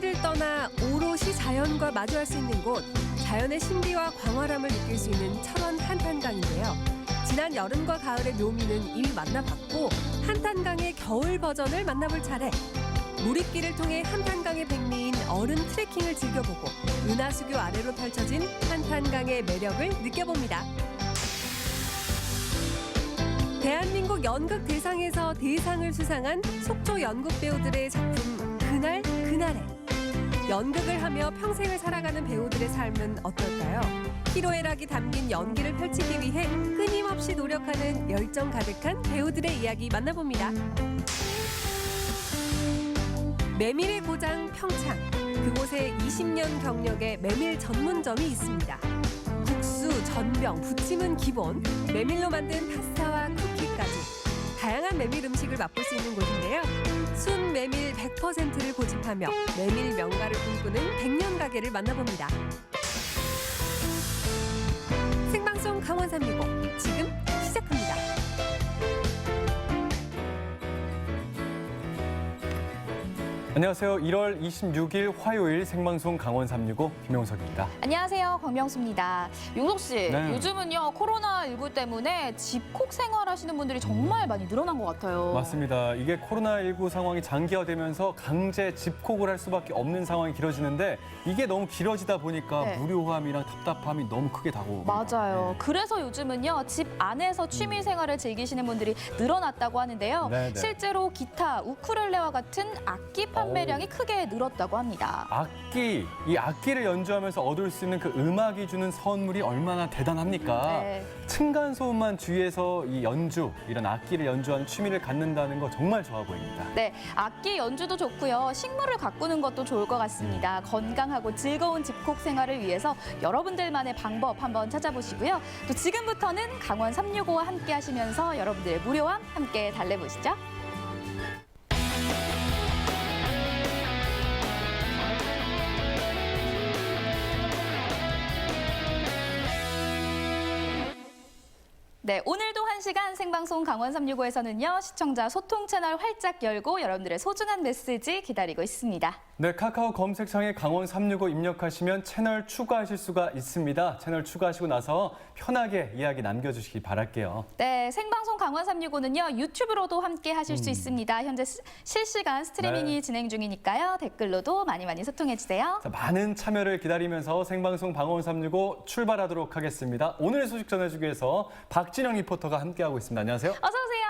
도시를 떠나 오롯이 자연과 마주할 수 있는 곳, 자연의 신비와 광활함을 느낄 수 있는 철원 한탄강인데요. 지난 여름과 가을의 묘미는 이미 만나봤고 한탄강의 겨울 버전을 만나볼 차례. 무리길을 통해 한탄강의 백미인 얼음 트레킹을 즐겨보고 은하수교 아래로 펼쳐진 한탄강의 매력을 느껴봅니다. 대한민국 연극 대상에서 대상을 수상한 속초 연극 배우들의 작품 그날 그날에 연극을 하며 평생을 살아가는 배우들의 삶은 어떨까요? 희로애락이 담긴 연기를 펼치기 위해 끊임없이 노력하는 열정 가득한 배우들의 이야기 만나봅니다. 메밀의 고장 평창, 그곳에 20년 경력의 메밀 전문점이 있습니다. 국수, 전병, 부침은 기본, 메밀로 만든 파스타와 쿠키까지 다양한 메밀 음식을 맛볼 수 있는 곳인데요. 순 메밀 100%를 고집하며 메밀 명가를 꿈꾸는 100년 가게를 만나봅니다. 생방송 강원 365 지금 시작합니다. 안녕하세요. 1월 26일 화요일 생방송 강원 365 김용석입니다. 안녕하세요. 광명수입니다. 용석 씨, 네. 요즘은요 코로나19 때문에 집콕 생활하시는 분들이 정말 많이 늘어난 것 같아요. 맞습니다. 이게 코로나19 상황이 장기화되면서 강제 집콕을 할 수밖에 없는 상황이 길어지는데 이게 너무 길어지다 보니까 네. 무료함이랑 답답함이 너무 크게 다가옵니다. 맞아요. 그래서 요즘은요 집 안에서 취미 생활을 즐기시는 분들이 늘어났다고 하는데요. 네네. 실제로 기타, 우쿨렐레와 같은 악기 판매량이 크게 늘었다고 합니다. 이 악기를 연주하면서 얻을 수 있는 그 음악이 주는 선물이 얼마나 대단합니까? 네. 층간소음만 주의해서 이 연주, 이런 악기를 연주하는 취미를 갖는다는 거 정말 좋아 보입니다. 네, 악기 연주도 좋고요. 식물을 가꾸는 것도 좋을 것 같습니다. 건강하고 즐거운 집콕 생활을 위해서 여러분들만의 방법 한번 찾아보시고요. 또 지금부터는 강원 365와 함께 하시면서 여러분들의 무료함 함께 달래보시죠. 네, 오늘도 1시간 생방송 강원 365에서는요. 시청자 소통 채널 활짝 열고 여러분들의 소중한 메시지 기다리고 있습니다. 네, 카카오 검색창에 강원 365 입력하시면 채널 추가하실 수가 있습니다. 채널 추가하시고 나서 편하게 이야기 남겨주시기 바랄게요. 네, 생방송 강원 365는요. 유튜브로도 함께 하실 수 있습니다. 현재 실시간 스트리밍이 네. 진행 중이니까요. 댓글로도 많이 소통해주세요. 자, 많은 참여를 기다리면서 생방송 강원 365 출발하도록 하겠습니다. 오늘 소식 전해주기 위해서 박진영 리포터가 함께하고 있습니다. 안녕하세요. 어서 오세요.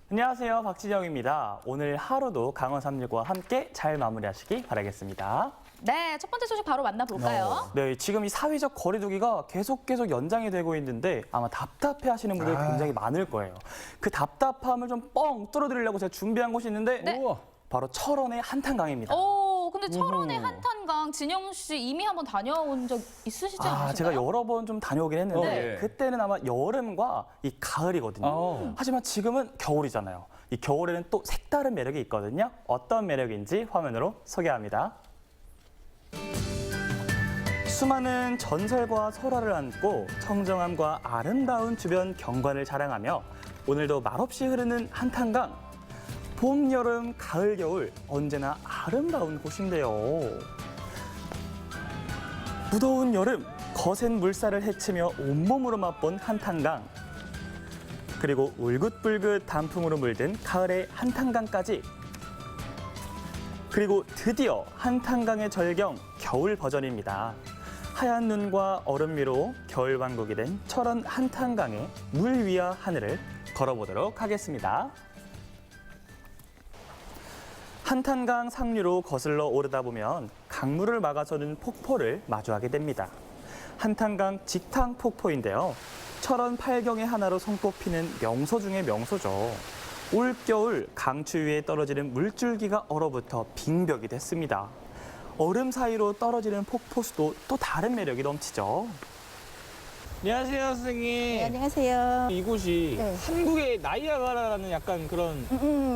안녕하세요. 박진영입니다. 오늘 하루도 강원 365와 함께 잘 마무리하시기 바라겠습니다. 네, 첫 번째 소식 바로 만나볼까요? 네, 지금 이 사회적 거리두기가 계속 연장이 되고 있는데 아마 답답해하시는 분들 굉장히 많을 거예요. 그 답답함을 좀 뻥 뚫어드리려고 제가 준비한 곳이 있는데 네. 우와. 바로 철원의 한탄강입니다. 근데 철원의 한탄강, 진영 씨 이미 한번 다녀온 적 있으시지 않으신가요? 제가 여러 번 좀 다녀오긴 했는데 네. 그때는 아마 여름과 이 가을이거든요. 하지만 지금은 겨울이잖아요. 이 겨울에는 또 색다른 매력이 있거든요. 어떤 매력인지 화면으로 소개합니다. 수많은 전설과 설화를 안고 청정함과 아름다운 주변 경관을 자랑하며 오늘도 말없이 흐르는 한탄강. 봄, 여름, 가을, 겨울 언제나 아름다운 곳인데요. 무더운 여름, 거센 물살을 헤치며 온몸으로 맛본 한탄강. 그리고 울긋불긋 단풍으로 물든 가을의 한탄강까지. 그리고 드디어 한탄강의 절경, 겨울 버전입니다. 하얀 눈과 얼음 위로 겨울 왕국이 된 철원 한탄강의 물 위와 하늘을 걸어보도록 하겠습니다. 한탄강 상류로 거슬러 오르다 보면 강물을 막아서는 폭포를 마주하게 됩니다. 한탄강 직탕 폭포인데요. 철원 8경의 하나로 손꼽히는 명소 중의 명소죠. 올겨울 강추 위에 떨어지는 물줄기가 얼어붙어 빙벽이 됐습니다. 얼음 사이로 떨어지는 폭포수도 또 다른 매력이 넘치죠. 안녕하세요, 선생님. 네, 안녕하세요. 이곳이 네. 한국의 나이아가라라는 약간 그런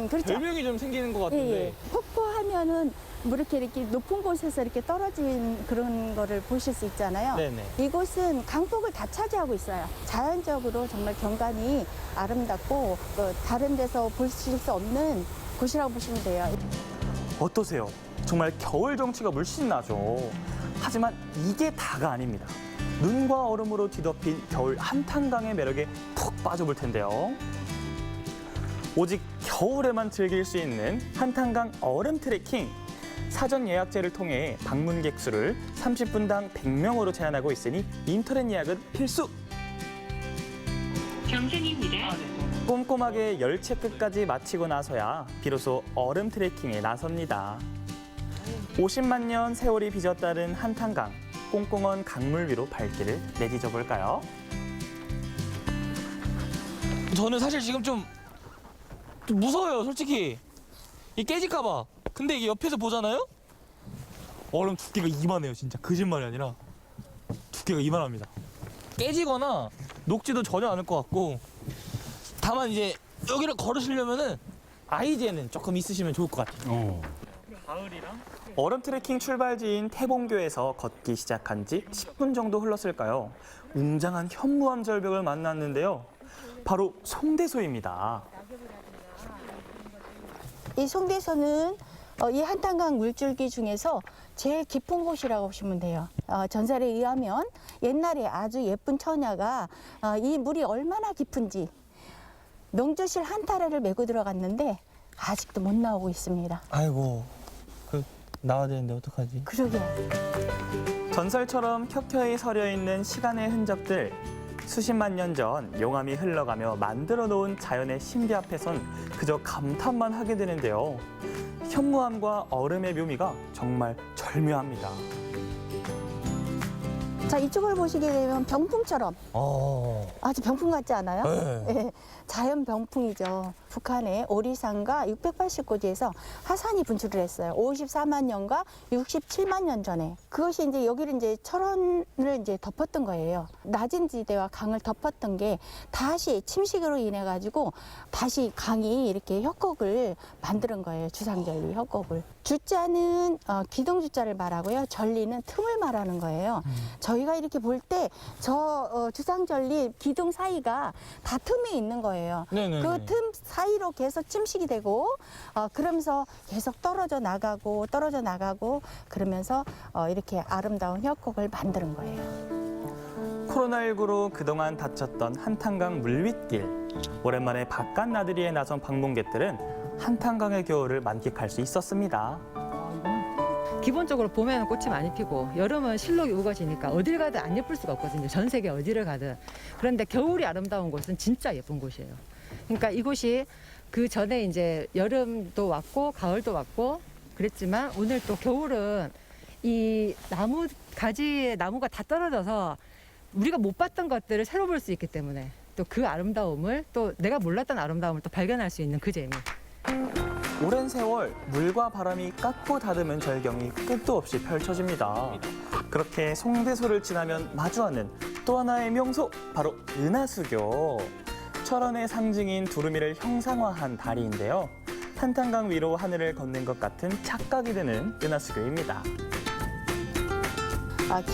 그렇죠. 별명이 좀 생기는 것 예, 같은데. 예. 폭포 하면은 뭐 이렇게 높은 곳에서 이렇게 떨어진 그런 거를 보실 수 있잖아요. 네네. 이곳은 강폭을 다 차지하고 있어요. 자연적으로 정말 경관이 아름답고 다른 데서 보실 수 없는 곳이라고 보시면 돼요. 어떠세요? 정말 겨울 정취가 물씬 나죠. 하지만 이게 다가 아닙니다. 눈과 얼음으로 뒤덮인 겨울 한탄강의 매력에 푹 빠져볼 텐데요. 오직 겨울에만 즐길 수 있는 한탄강 얼음 트레킹. 사전 예약제를 통해 방문객 수를 30분당 100명으로 제한하고 있으니 인터넷 예약은 필수! 정상입니다. 꼼꼼하게 열채 끝까지 마치고 나서야 비로소 얼음 트레킹에 나섭니다. 50만 년 세월이 빚었다는 한탄강, 꽁꽁언 강물 위로 발길을 내디뎌 볼까요? 저는 사실 지금 좀 무서워요, 솔직히. 이 깨질까 봐. 근데 이게 옆에서 보잖아요? 얼음 두께가 이만해요, 진짜. 거짓말이 아니라. 두께가 이만합니다. 깨지거나 녹지도 전혀 않을 것 같고. 다만 이제 여기를 걸으시려면은 아이제는 조금 있으시면 좋을 것 같아요. 얼음 트레킹 출발지인 태봉교에서 걷기 시작한 지 10분 정도 흘렀을까요? 웅장한 현무암 절벽을 만났는데요. 바로 송대소입니다. 이 송대소는 이 한탄강 물줄기 중에서 제일 깊은 곳이라고 보시면 돼요. 전설에 의하면 옛날에 아주 예쁜 처녀가 이 물이 얼마나 깊은지 명조실 한타래를 메고 들어갔는데 아직도 못 나오고 있습니다. 아이고, 나와야 되는데 어떡하지? 그러게. 전설처럼 켜켜이 서려 있는 시간의 흔적들. 수십만 년 전 용암이 흘러가며 만들어 놓은 자연의 신비 앞에선 그저 감탄만 하게 되는데요. 현무암과 얼음의 묘미가 정말 절묘합니다. 자, 이쪽을 보시게 되면 병풍처럼 아주 병풍 같지 않아요? 네. 네, 자연 병풍이죠. 북한의 오리산과 680고지에서 화산이 분출을 했어요. 54만 년과 67만 년 전에. 그것이 이제 여기를 이제 철원을 이제 덮었던 거예요. 낮은 지대와 강을 덮었던 게 다시 침식으로 인해 가지고 다시 강이 이렇게 협곡을 만드는 거예요. 주상절리 협곡을. 주자는 기둥주자를 말하고요. 절리는 틈을 말하는 거예요. 저희가 이렇게 볼 때 저 주상절리 기둥 사이가 다 틈이 있는 거예요. 네네. 그 틈 사이로 계속 침식이 되고 그러면서 계속 떨어져 나가고 그러면서 이렇게 아름다운 협곡을 만드는 거예요. 코로나19로 그동안 닫혔던 한탄강 물윗길. 오랜만에 바깥 나들이에 나선 방문객들은 한탄강의 겨울을 만끽할 수 있었습니다. 기본적으로 봄에는 꽃이 많이 피고 여름은 실록이 우거지니까 어딜 가도 안 예쁠 수가 없거든요. 전 세계 어디를 가든. 그런데 겨울이 아름다운 곳은 진짜 예쁜 곳이에요. 그러니까 이곳이 그 전에 이제 여름도 왔고 가을도 왔고 그랬지만 오늘 또 겨울은 이 나무 가지에 나무가 다 떨어져서 우리가 못 봤던 것들을 새로 볼 수 있기 때문에 또 그 아름다움을 또 내가 몰랐던 아름다움을 또 발견할 수 있는 그 재미. 오랜 세월 물과 바람이 깎고 다듬은 절경이 끝도 없이 펼쳐집니다. 그렇게 송대소를 지나면 마주하는 또 하나의 명소, 바로 은하수교. 철원의 상징인 두루미를 형상화한 다리인데요. 한탄강 위로 하늘을 걷는 것 같은 착각이 드는 은하수교입니다.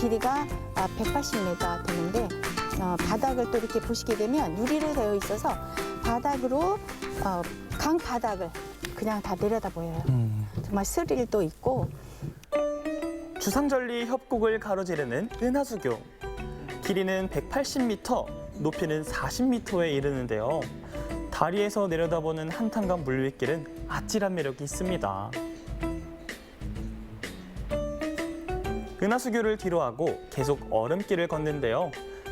길이가 180m 되는데 바닥을 또 이렇게 보시게 되면 유리로 되어 있어서 바닥으로 강 바닥을 그냥 다 내려다 보여요. 정말 스릴도 있고. 주상절리 협곡을 가로지르는 은하수교. 길이는 180m, 높이는 40m에 이르는데요. 다리에서 내려다보는 한탄강 물윗길은 아찔한 매력이 있습니다. 은하수교를 뒤로하고 계속 얼음길을 걷는데요.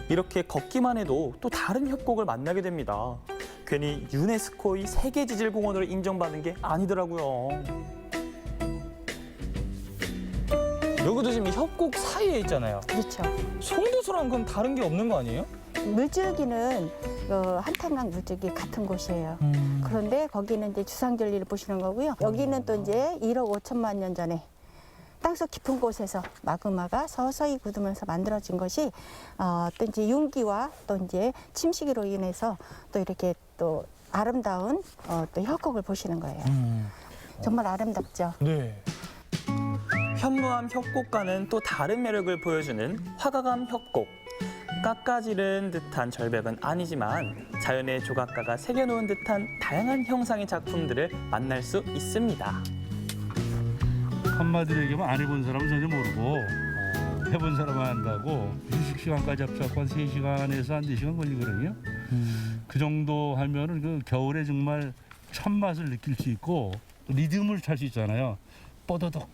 이렇게 걷기만 해도 또 다른 협곡을 만나게 됩니다. 괜히 유네스코의 세계지질공원으로 인정받은 게 아니더라고요. 여기도 지금 협곡 사이에 있잖아요. 그렇죠. 송대소랑 그건 다른 게 없는 거 아니에요? 물줄기는 한탄강 물줄기 같은 곳이에요. 그런데 거기는 이제 주상절리를 보시는 거고요. 여기는 또 이제 1억 5천만 년 전에 땅속 깊은 곳에서 마그마가 서서히 굳으면서 만들어진 것이 또 이제 융기와 또 이제 침식으로 인해서 또 이렇게 또 아름다운 또 협곡을 보시는 거예요. 정말 아름답죠. 네. 현무암 협곡과는 또 다른 매력을 보여주는 화가감 협곡. 깎아지른 듯한 절벽은 아니지만 자연의 조각가가 새겨놓은 듯한 다양한 형상의 작품들을 만날 수 있습니다. 한마디로 얘기하면 안 해본 사람은 전혀 모르고 해본 사람은 안다고. 휴식 시간까지 합쳐서 한 3시간에서 한 4시간 걸리거든요. 그 정도 하면은 그 겨울에 정말 참맛을 느낄 수 있고 리듬을 탈 수 있잖아요. 뽀더덕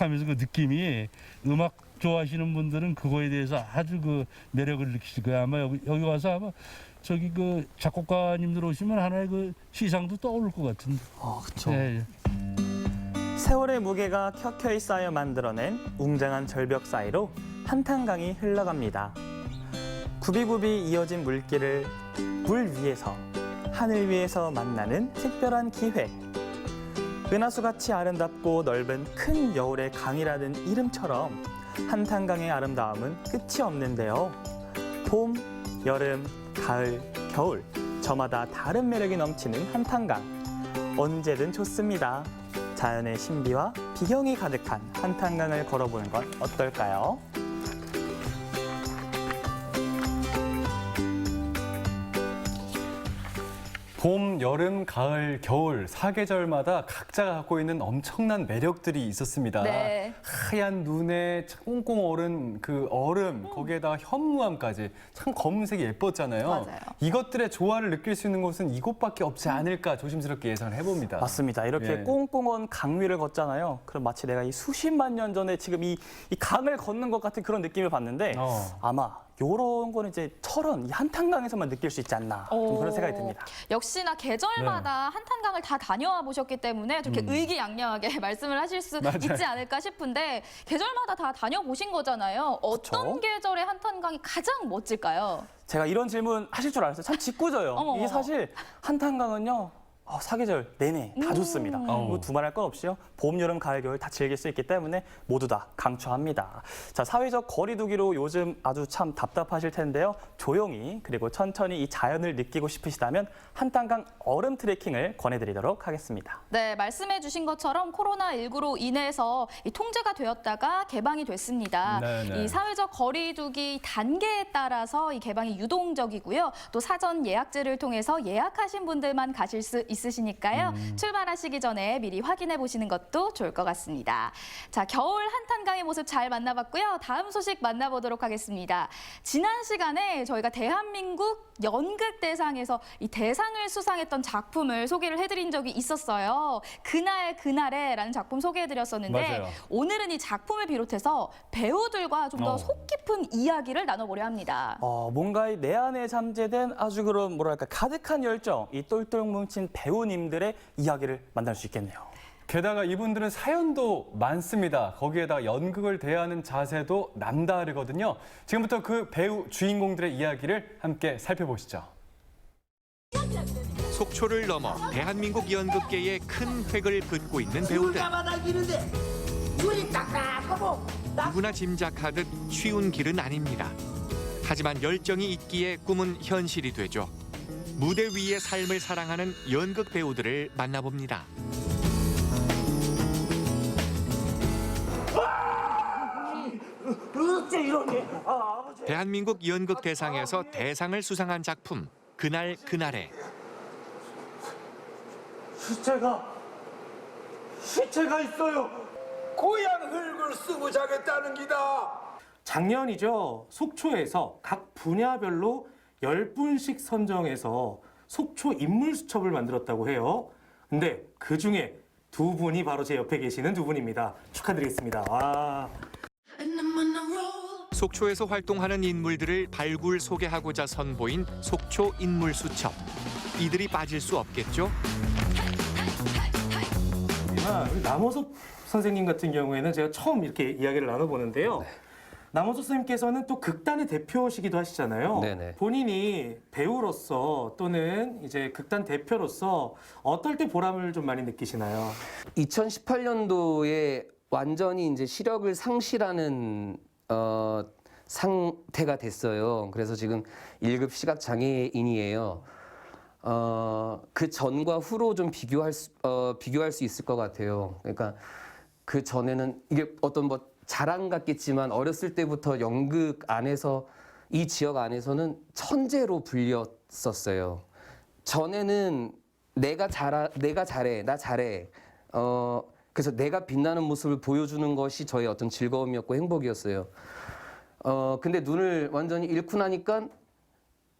하면서 그 느낌이, 음악 좋아하시는 분들은 그거에 대해서 아주 그 매력을 느끼실 거예요. 아마 여기 와서 아마 저기 그 작곡가님들 오시면 하나의 그 시상도 떠오를 것 같은데. 그렇죠. 예. 세월의 무게가 켜켜이 쌓여 만들어낸 웅장한 절벽 사이로 한탄강이 흘러갑니다. 굽이굽이 이어진 물길을 물 위에서, 하늘 위에서 만나는 특별한 기회. 은하수같이 아름답고 넓은 큰 여울의 강이라는 이름처럼 한탄강의 아름다움은 끝이 없는데요. 봄, 여름, 가을, 겨울, 저마다 다른 매력이 넘치는 한탄강. 언제든 좋습니다. 자연의 신비와 비경이 가득한 한탄강을 걸어보는 건 어떨까요? 봄, 여름, 가을, 겨울 사계절마다 각자가 갖고 있는 엄청난 매력들이 있었습니다. 네. 하얀 눈에 꽁꽁 얼은 그 얼음, 거기에다가 현무암까지 참 검은색이 예뻤잖아요. 맞아요. 이것들의 조화를 느낄 수 있는 곳은 이곳밖에 없지 않을까 조심스럽게 예상을 해봅니다. 맞습니다. 이렇게 예. 꽁꽁 강 위를 걷잖아요. 그럼 마치 내가 이 수십만 년 전에 지금 이 강을 걷는 것 같은 그런 느낌을 받는데 아마 요런 거는 이제 철원, 이 한탄강에서만 느낄 수 있지 않나 좀 그런 생각이 듭니다. 역시나 계절마다 한탄강을 다 다녀와 보셨기 때문에 좀 이렇게 의기양양하게 말씀을 하실 수 있지 않을까 싶은데 계절마다 다 다녀보신 거잖아요. 어떤 그쵸? 계절의 한탄강이 가장 멋질까요? 제가 이런 질문 하실 줄 알았어요. 참 짓궂어요. 어머. 이게 사실 한탄강은요. 사계절 내내 다 좋습니다. 뭐 두말할 건 없이요. 봄, 여름, 가을, 겨울 다 즐길 수 있기 때문에 모두 다 강추합니다. 자, 사회적 거리두기로 요즘 아주 참 답답하실 텐데요. 조용히 그리고 천천히 이 자연을 느끼고 싶으시다면 한탄강 얼음 트레킹을 권해드리도록 하겠습니다. 네, 말씀해 주신 것처럼 코로나19로 인해서 이 통제가 되었다가 개방이 됐습니다. 네네. 이 사회적 거리두기 단계에 따라서 이 개방이 유동적이고요. 또 사전 예약제를 통해서 예약하신 분들만 가실 수 있으시니까요. 출발하시기 전에 미리 확인해 보시는 것도 좋을 것 같습니다. 자, 겨울 한탄강의 모습 잘 만나봤고요. 다음 소식 만나보도록 하겠습니다. 지난 시간에 저희가 대한민국 연극대상에서 이 대상을 수상했던 작품을 소개를 해드린 적이 있었어요. 그날에라는 작품 소개해드렸었는데 맞아요. 오늘은 이 작품을 비롯해서 배우들과 좀 더 속 깊은 이야기를 나눠보려 합니다. 뭔가 내 안에 잠재된 아주 그런 뭐랄까 가득한 열정, 이 똘똘 뭉친 배우님들의 이야기를 만날 수 있겠네요. 게다가 이분들은 사연도 많습니다. 거기에다 연극을 대하는 자세도 남다르거든요. 지금부터 그 배우 주인공들의 이야기를 함께 살펴보시죠. 속초를 넘어 대한민국 연극계에 큰 획을 긋고 있는 배우들. 누구나 짐작하듯 쉬운 길은 아닙니다. 하지만 열정이 있기에 꿈은 현실이 되죠. 무대 위의 삶을 사랑하는 연극 배우들을 만나봅니다. 대한민국 연극대상에서 대상을 수상한 작품 그날에 시체가 있어요. 고향 흙을 쓰고 자겠다는 기다. 작년이죠. 속초에서 각 분야별로 10분씩 선정해서 속초 인물수첩을 만들었다고 해요. 근데 그중에 두 분이 바로 제 옆에 계시는 두 분입니다. 축하드리겠습니다. 와. 속초에서 활동하는 인물들을 발굴 소개하고자 선보인 속초 인물수첩. 이들이 빠질 수 없겠죠? 우리 남호섭 선생님 같은 경우에는 제가 처음 이렇게 이야기를 나눠보는데요. 남호섭 선생님께서는 또 극단의 대표시기도 하시잖아요. 네네. 본인이 배우로서 또는 이제 극단 대표로서 어떨 때 보람을 좀 많이 느끼시나요? 2018년도에 완전히 이제 시력을 상실하는 상태가 됐어요. 그래서 지금 1급 시각 장애인이에요. 그 전과 후로 좀 비교할 수 있을 것 같아요. 그러니까 그 전에는 이게 어떤 뭐 자랑 같겠지만 어렸을 때부터 연극 안에서 이 지역 안에서는 천재로 불렸었어요. 전에는 내가 잘해, 나 잘해. 그래서 내가 빛나는 모습을 보여주는 것이 저의 어떤 즐거움이었고 행복이었어요. 근데 눈을 완전히 잃고 나니까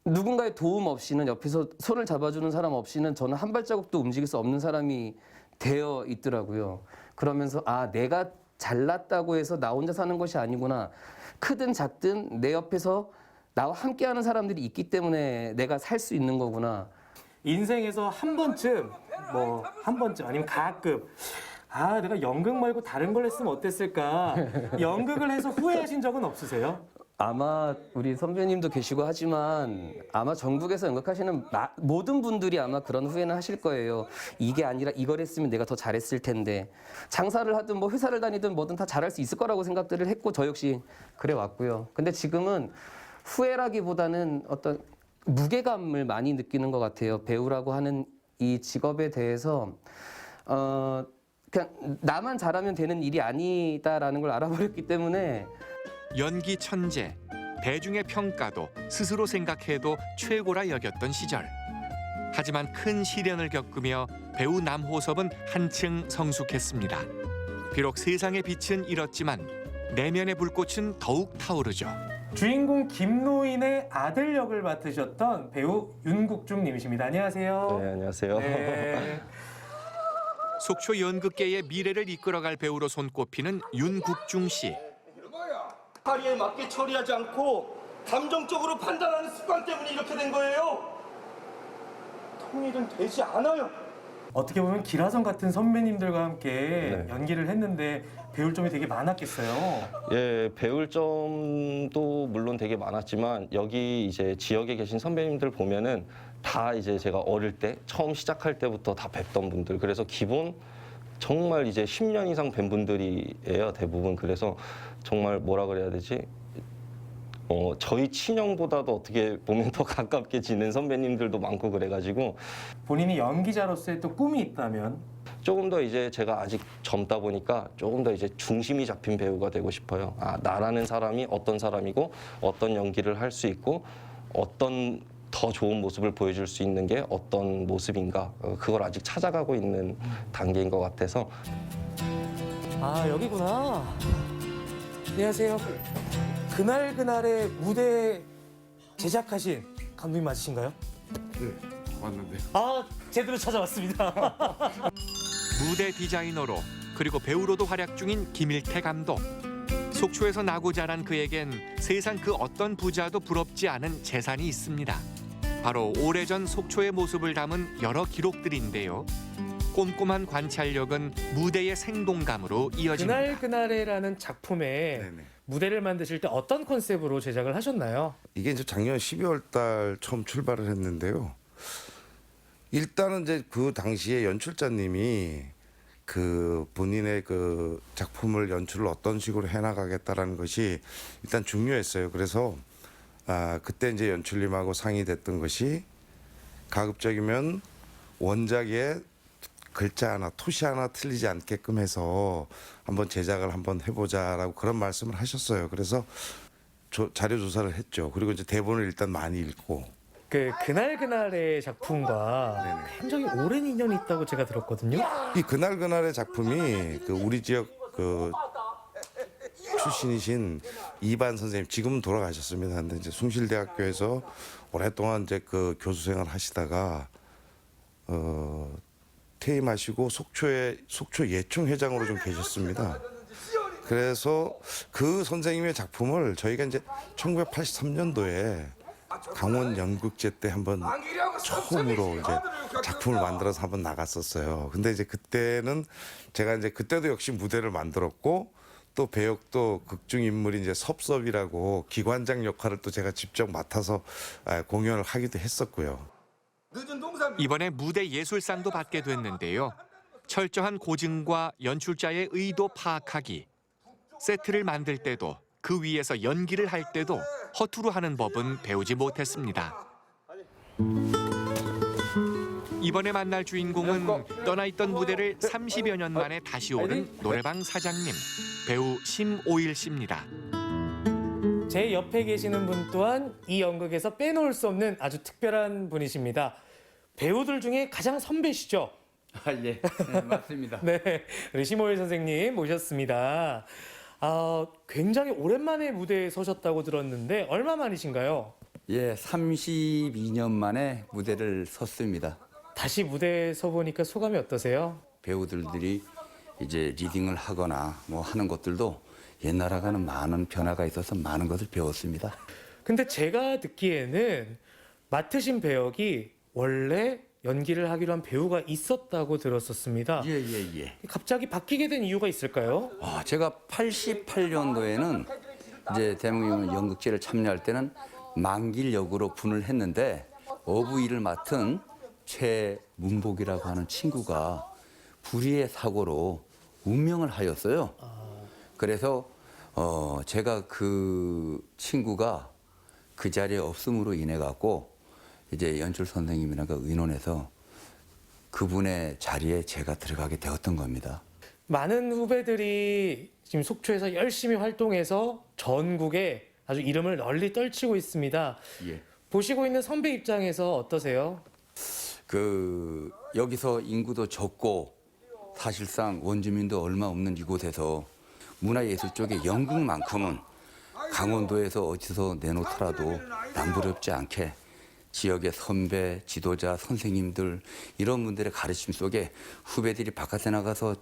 누군가의 도움 없이는, 옆에서 손을 잡아주는 사람 없이는 저는 한 발자국도 움직일 수 없는 사람이 되어 있더라고요. 그러면서 내가 잘났다고 해서 나 혼자 사는 것이 아니구나. 크든 작든 내 옆에서 나와 함께하는 사람들이 있기 때문에 내가 살 수 있는 거구나. 인생에서 한 번쯤 아니면 가끔 내가 연극 말고 다른 걸 했으면 어땠을까? 연극을 해서 후회하신 적은 없으세요? 아마 우리 선배님도 계시고 하지만 아마 전국에서 연극하시는 모든 분들이 아마 그런 후회는 하실 거예요. 이게 아니라 이걸 했으면 내가 더 잘했을 텐데. 장사를 하든 뭐 회사를 다니든 뭐든 다 잘할 수 있을 거라고 생각들을 했고 저 역시 그래 왔고요. 근데 지금은 후회라기보다는 어떤 무게감을 많이 느끼는 것 같아요. 배우라고 하는 이 직업에 대해서 그냥 나만 잘하면 되는 일이 아니다라는 걸 알아버렸기 때문에 연기 천재, 대중의 평가도 스스로 생각해도 최고라 여겼던 시절. 하지만 큰 시련을 겪으며 배우 남호섭은 한층 성숙했습니다. 비록 세상의 빛은 잃었지만 내면의 불꽃은 더욱 타오르죠. 주인공 김노인의 아들 역을 맡으셨던 배우 윤국중 님이십니다. 안녕하세요. 네, 안녕하세요. 네. 속초 연극계의 미래를 이끌어갈 배우로 손꼽히는 윤국중 씨. 파리에 맞게 처리하지 않고 감정적으로 판단하는 습관 때문에 이렇게 된 거예요. 통일은 되지 않아요. 어떻게 보면 기라성 같은 선배님들과 함께 연기를 했는데 배울 점이 되게 많았겠어요. 예, 배울 점도 물론 되게 많았지만 여기 이제 지역에 계신 선배님들 보면은 다 이제 제가 어릴 때 처음 시작할 때부터 다 뵙던 분들. 그래서 기본 정말 이제 10년 이상 뵌 분들이에요, 대부분. 그래서 정말 뭐라 그래야 되지? 저희 친형보다도 어떻게 보면 더 가깝게 지낸 선배님들도 많고 그래가지고 본인이 연기자로서의 또 꿈이 있다면? 조금 더 이제 제가 아직 젊다 보니까 조금 더 이제 중심이 잡힌 배우가 되고 싶어요. 나라는 사람이 어떤 사람이고 어떤 연기를 할 수 있고 어떤 더 좋은 모습을 보여줄 수 있는 게 어떤 모습인가, 그걸 아직 찾아가고 있는 단계인 것 같아서. 여기구나. 안녕하세요. 그날의 무대 제작하신 감독님 맞으신가요? 네, 맞는데. 제대로 찾아왔습니다. 무대 디자이너로 그리고 배우로도 활약 중인 김일태 감독. 속초에서 나고 자란 그에겐 세상 그 어떤 부자도 부럽지 않은 재산이 있습니다. 바로 오래전 속초의 모습을 담은 여러 기록들인데요. 꼼꼼한 관찰력은 무대의 생동감으로 이어집니다. 그날에라는 작품에 무대를 만드실 때 어떤 컨셉으로 제작을 하셨나요? 이게 이제 작년 12월 달 처음 출발을 했는데요. 일단은 이제 그 당시에 연출자님이 그 본인의 그 작품을 연출을 어떤 식으로 해나가겠다라는 것이 일단 중요했어요. 그래서 그때 이제 연출님하고 상의됐던 것이 가급적이면 원작에 글자 하나, 토시 하나 틀리지 않게끔 해서 한번 제작을 한번 해보자라고 그런 말씀을 하셨어요. 그래서 자료 조사를 했죠. 그리고 이제 대본을 일단 많이 읽고. 그날의 작품과 굉장히 오랜 인연이 있다고 제가 들었거든요. 이 그날의 작품이 그 우리 지역 그 출신이신 이반 선생님, 지금은 돌아가셨습니다. 근데 이제 숭실대학교에서 오랫동안 이제 그 교수 생활 하시다가 퇴임하시고 속초 예총 회장으로 좀 계셨습니다. 그래서 그 선생님의 작품을 저희가 이제 1983년도에 강원 연극제 때 한번 처음으로 이제 작품을 만들어서 한번 나갔었어요. 근데 이제 그때는 제가 이제 그때도 역시 무대를 만들었고 또 배역도 극중 인물이 이제 섭섭이라고 기관장 역할을 또 제가 직접 맡아서 공연을 하기도 했었고요. 이번에 무대 예술상도 받게 됐는데요. 철저한 고증과 연출자의 의도 파악하기. 세트를 만들 때도 그 위에서 연기를 할 때도 허투루 하는 법은 배우지 못했습니다. 이번에 만날 주인공은 떠나있던 무대를 30여 년 만에 다시 오른 노래방 사장님, 배우 심오일 씨입니다. 제 옆에 계시는 분 또한 이 연극에서 빼놓을 수 없는 아주 특별한 분이십니다. 배우들 중에 가장 선배시죠. 예, 맞습니다. 네, 우리 심호일 선생님 모셨습니다. 굉장히 오랜만에 무대에 서셨다고 들었는데 얼마 만이신가요? 예, 32년 만에 무대를 섰습니다. 다시 무대에 서 보니까 소감이 어떠세요? 배우들이 이제 리딩을 하거나 뭐 하는 것들도 옛날하고는 많은 변화가 있어서 많은 것을 배웠습니다. 근데 제가 듣기에는 맡으신 배역이 원래 연기를 하기로 한 배우가 있었다고 들었었습니다. 예. 갑자기 바뀌게 된 이유가 있을까요? 제가 88년도에는 이제 대명령 연극제를 참여할 때는 만길 역으로 분을 했는데 어부일을 맡은 최문복이라고 하는 친구가 불의의 사고로 운명을 하였어요. 그래서 제가 그 친구가 그 자리에 없음으로 인해 갖고 이제 연출 선생님이랑 의논해서 그분의 자리에 제가 들어가게 되었던 겁니다. 많은 후배들이 지금 속초에서 열심히 활동해서 전국에 아주 이름을 널리 떨치고 있습니다. 예. 보시고 있는 선배 입장에서 어떠세요? 여기서 인구도 적고 사실상 원주민도 얼마 없는 이곳에서 문화예술 쪽의 연극만큼은 강원도에서 어디서 내놓더라도 남부럽지 않게 지역의 선배, 지도자, 선생님들 이런 분들의 가르침 속에 후배들이 바깥에 나가서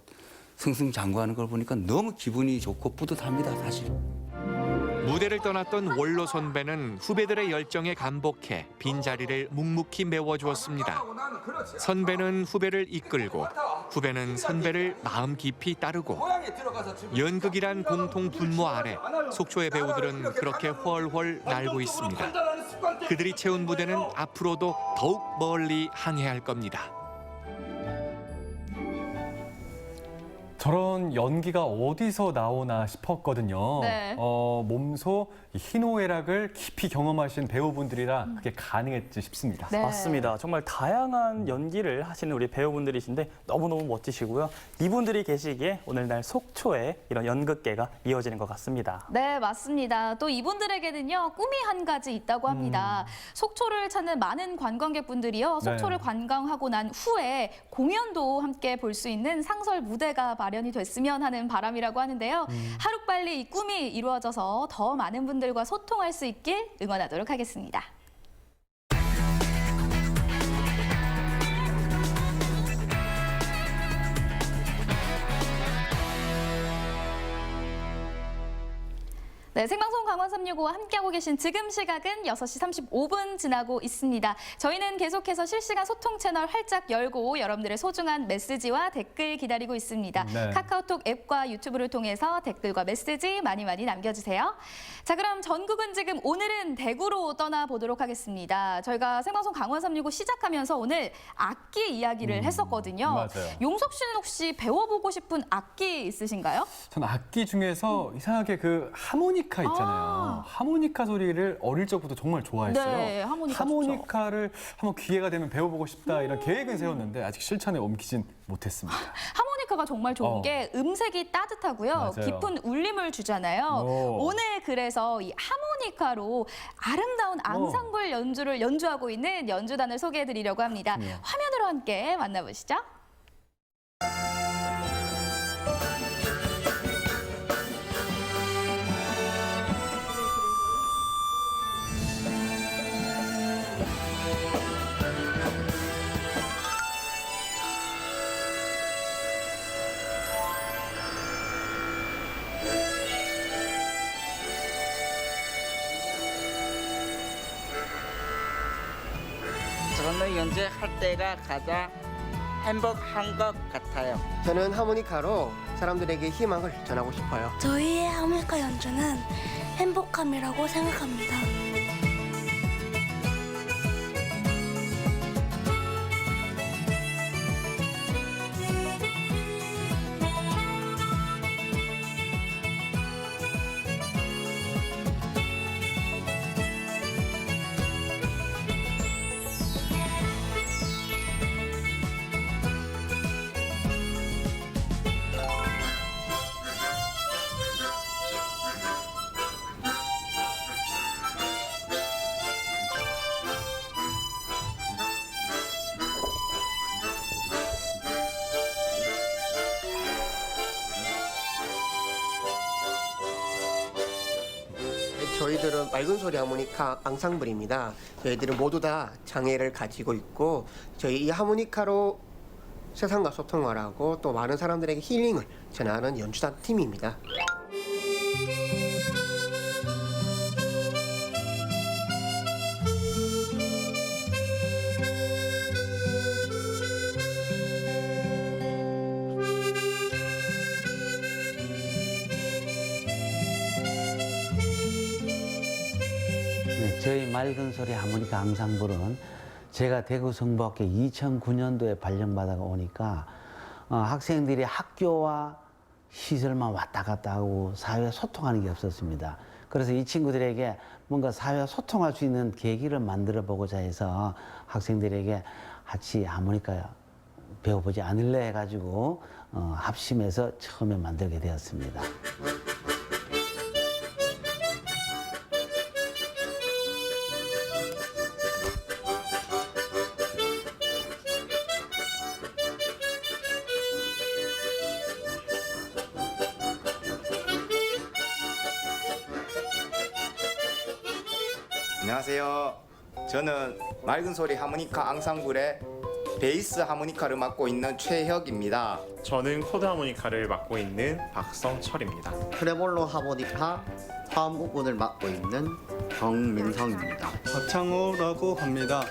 승승장구하는 걸 보니까 너무 기분이 좋고 뿌듯합니다, 사실. 무대를 떠났던 원로 선배는 후배들의 열정에 감복해 빈자리를 묵묵히 메워주었습니다. 선배는 후배를 이끌고 후배는 선배를 마음 깊이 따르고 연극이란 공통 분모 아래 속초의 배우들은 그렇게 훨훨 날고 있습니다. 그들이 채운 무대는 앞으로도 더욱 멀리 항해할 겁니다. 저런 연기가 어디서 나오나 싶었거든요. 네. 몸소 이 희노애락을 깊이 경험하신 배우분들이라 그게 가능했지 싶습니다. 네. 맞습니다. 정말 다양한 연기를 하시는 우리 배우분들이신데 너무너무 멋지시고요. 이분들이 계시기에 오늘날 속초에 이런 연극계가 이어지는 것 같습니다. 네, 맞습니다. 또 이분들에게는요, 꿈이 한 가지 있다고 합니다. 속초를 찾는 많은 관광객분들이요, 속초를 네. 관광하고 난 후에 공연도 함께 볼 수 있는 상설 무대가 마련이 됐으면 하는 바람이라고 하는데요. 하루빨리 이 꿈이 이루어져서 더 많은 분들과 소통할 수 있길 응원하도록 하겠습니다. 네, 생방송 강원 365와 함께하고 계신 지금 시각은 6시 35분 지나고 있습니다. 저희는 계속해서 실시간 소통 채널 활짝 열고 여러분들의 소중한 메시지와 댓글 기다리고 있습니다. 네. 카카오톡 앱과 유튜브를 통해서 댓글과 메시지 많이 남겨주세요. 자, 그럼 전국은 지금 오늘은 대구로 떠나보도록 하겠습니다. 저희가 생방송 강원 365 시작하면서 오늘 악기 이야기를 했었거든요. 맞아요. 용석 씨는 혹시 배워보고 싶은 악기 있으신가요? 전 악기 중에서 이상하게 그 하모니카 있잖아요. 하모니카 소리를 어릴 적부터 정말 좋아했어요. 네, 하모니카 하모니카를 한번 기회가 되면 배워보고 싶다 이런 계획은 세웠는데 아직 실천에 옮기진 못했습니다. 하모니카가 정말 좋은 게 음색이 따뜻하고요. 맞아요. 깊은 울림을 주잖아요. 오늘 그래서 이 하모니카로 아름다운 앙상블 연주를 연주하고 있는 연주단을 소개해드리려고 합니다. 화면으로 함께 만나보시죠. 저는 연주할 때가 가장 행복한 것 같아요. 저는 하모니카로 사람들에게 희망을 전하고 싶어요. 저희의 하모니카 연주는 행복함이라고 생각합니다. 저희들은 맑은 소리 하모니카 앙상블입니다. 저희들은 모두 다 장애를 가지고 있고 저희 이 하모니카로 세상과 소통을 하고 또 많은 사람들에게 힐링을 전하는 연주단 팀입니다. 저희 맑은 소리 하모니카 앙상블은 제가 대구 성북학교 2009년도에 발령받아 오니까 학생들이 학교와 시설만 왔다 갔다 하고 사회와 소통하는 게 없었습니다. 그래서 이 친구들에게 뭔가 사회와 소통할 수 있는 계기를 만들어 보고자 해서 학생들에게 같이 하모니카 배워보지 않을래 해가지고 합심해서 처음에 만들게 되었습니다. 안녕하세요. 저는 맑은 소리 하모니카 앙상블의 베이스 하모니카를 맡고 있는 최혁입니다. 저는 코드 하모니카를 맡고 있는 박성철입니다. 트레몰로 하모니카 화음 부분을 맡고 있는 정민성입니다. 박창호라고 합니다.